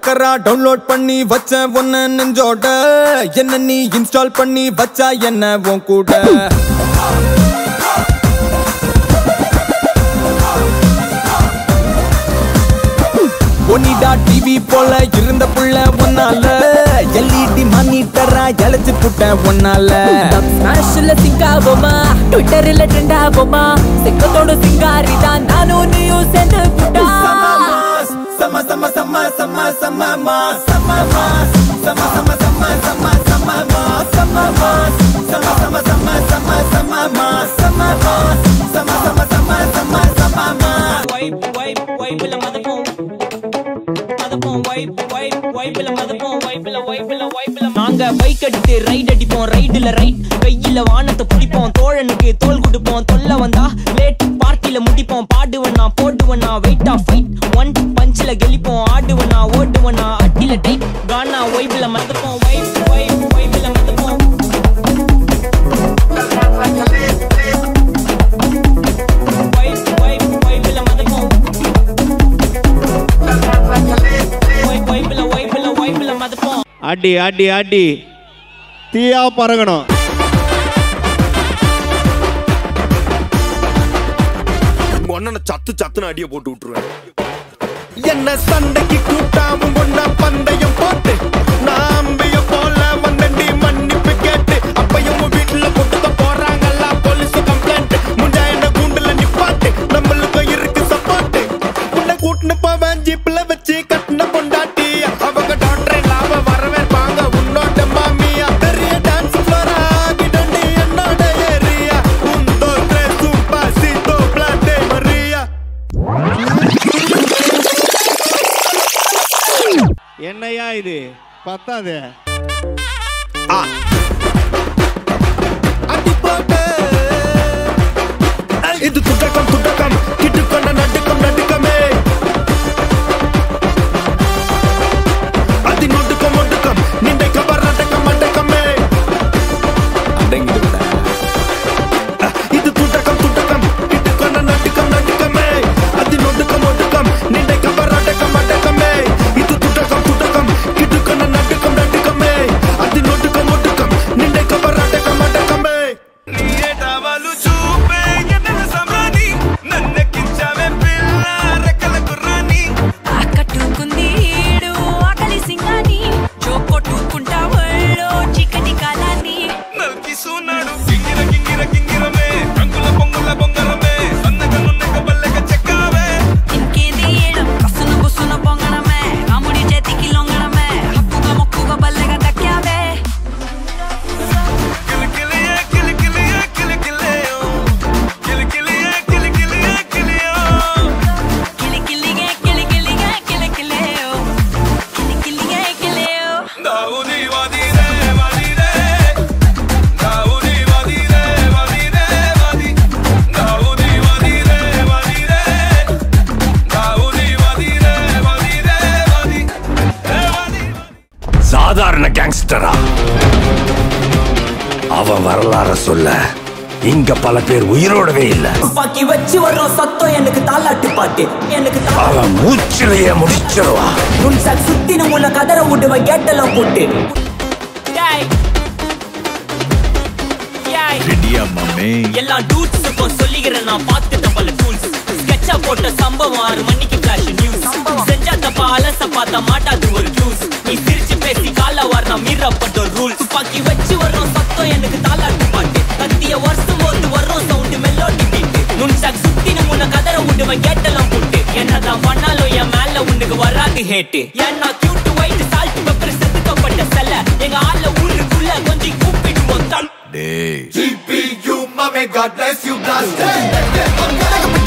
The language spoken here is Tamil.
கிராக்கரா டவுன்லோட் பண்ணி வச்ச ஒன்ன நெஞ்சோட என்ன நீ இன்ஸ்டால் பண்ணி வச்சா என்ன உன் கூட ஒனிடா டிவி போல இருந்த புள்ள ஒன்னால எல்இடி மானிட்டரா எலச்சு புட்ட ஒன்னால ஸ்மாஷ்ல சிங்காவோமா ட்விட்டர்ல ட்ரெண்ட் ஆவோமா சிங்கத்தோட சிங்காரி தான் நானும் நீயும் சேர்ந்து புட்டா சம சம சம சம சம மா சம மா சம சம சம சம சம மா சம மா சம சம சம சம சம மா சம மா சம சம சம சம சம மா வைப் இல்ல மதப்போம் நாங்க பைக் அடித்து ரைட் அடிப்போம் ரைடுல ரைட் கையில வானத்தை பிடிப்போம் தோழனுக்கு தோல் கொடுப்போம் தொல்ல வந்தா லேட் பார்ட்டில முடிப்போம் பாடுவனா போடுவனா வெயிட் ஆஃப் ஃபைட் ஒன் பஞ்ச்ல கெலிப்போம் ஆடுவனா ஓடுவனா அட்டில டைட் கானா வைப்ல மதப்போம் வைப்ல மதப்போம் அடி அடி அடி தீயா பறக்கணும் ஒன்ன சத்து சத்துன்னு அடிய போட்டு விட்டுருவேன் என்ன சண்டைக்கு கூட்டாவும் ஒன்ன பந்தயம் போட்டு நாம்பிய போல வந்தண்டி மன்னிப்பு கேட்டு அப்பையும் வீட்டுல போட்டு போறாங்கல்ல போலீஸ் கம்ப்ளைண்ட் முண்டா என்ன கூண்டுல நிப்பாட்டு நம்மளுக்கு இருக்கு சப்போர்ட் உன்னை கூட்டுன்னு போவேன் ஜீப்ல வச்சு கட்டின பொண்டாட்டி அவங்க டாக்டர் இல்லாம வரவேற்பாங்க உன்னோட மாமியா பெரிய டான்ஸ் ஃப்ளோரா கிடண்டி என்னோட ஏரியா உந்தோ ட்ரெஸ்ஸும் பாசிட்டோ பிளாட்டே மரியா என்னையா இது பத்தாது அடி போட்டு இது துடக்கம் துடக்கம் கிட்டுக்கொண்ட நடுக்கம் நடுக்கமே அது நொடுக்கம் ஒடுக்கம் நின்றை கவர் அடக்கம் அடக்கமே அடங்கிடுடா இது துடக்கம் துடக்கம் கிட்டுக்கொண்ட நடுக்கம் நடுக்கமே அது நொடுக்கம் ஒடுக்கம் நின்றை கவர் அடக்கம் அடக்கமே இது துடக்கம் துடக்கம் கிட்டுக்கொண்ட நடுக்கம் நடுக்கமே அது நொடுக்கம் ஒடுக்கம் நின்றை கவர் அடக்கம் அடக்கமே நீயே டவலு சூப்பே என்ன சமாதி நன்ன கிஞ்சாவே பிள்ள ரெக்கல குர்ரானி ఆకట్టుకుందీడు ఆకలి సింగాని జోకొట్టుకుంటా ఒళ్ళో చికటి కాలాని నల్కి సూనాడు కింగిర కింగిర కింగిరమే రంగుల పొంగుల బొంగరమే సన్నగ నున్నగ బల్లెగ చెక్కావే ఇంకేది ఏడం కసున బుసున పొంగడమే రాముడి చేతికి లొంగడమే హక్కుగా మొక్కుగా బల్లెగా దక్కావే కిలికిలియే కిలికిలియే కిలికిలియో కిలికిలియే కిలికిలియే కిలియో కిలికిలిగే కిలికిలిగే కిలికిలేయో కిలికిలిగే కిలియో దావుది వాదిరే వాదిరే దావుది వాదిరే వాదిరే వాది దావుది వాదిరే వాదిరే దావుది వాదిరే వాదిరే వాది వాది சாதாரண கேங்ஸ்டரா அவன் வரலாற சொல்ல இங்க பல பேர் உயிரோடவே இல்ல. துப்பாக்கி வச்சு வர்றோம் சத்தம் எனக்கு தாலாட்டு பாட்டு எனக்கு அவன் மூச்சிலேயே முடிச்சிருவா. முன்சாக் சுத்தின உன்னை கதற விடுவேன் கேட்டெல்லாம் போட்டு எல்லாம் டூட்ஸுக்கும் சொல்லிக்கிறேன் நான் பார்த்துட்ட பல டூல்ஸ் ஸ்கெட்சா போட்ட சம்பவம் 6 மணிக்கு ஃபிளாஷ் நியூஸ் செஞ்சா தப்பா அலச பார்த்தா மாட்டாது ஒரு ஜூஸ் நீ சிரிச்சு பேசி கால வார்னா மீறப்பட்ட ரூல்ஸ் துப்பாக்கி வச்சு வர்றோம் சத்தம் எனக்கு தாலாட்டு பாட்டு கத்திய வருஷம் போது வர்றோம் சவுண்ட் மெலோடி பீட் முன்சாக் சுத்தின உன்னை கதற விடுவேன் கேட்டெல்லாம் போட்டு என்னதான் பண்ணாலும் என் மேல உனக்கு வராது ஹேட்டு ஏன்னா கியூட் ஒயிட் சால்ட் பெப்பர் செதுக்கப்பட்ட செல்ல எங்க ஆள ஊருக்குள்ள கொஞ்சம் கூப்பிடுவோம் தம் GPU, mommy, God bless you, blast.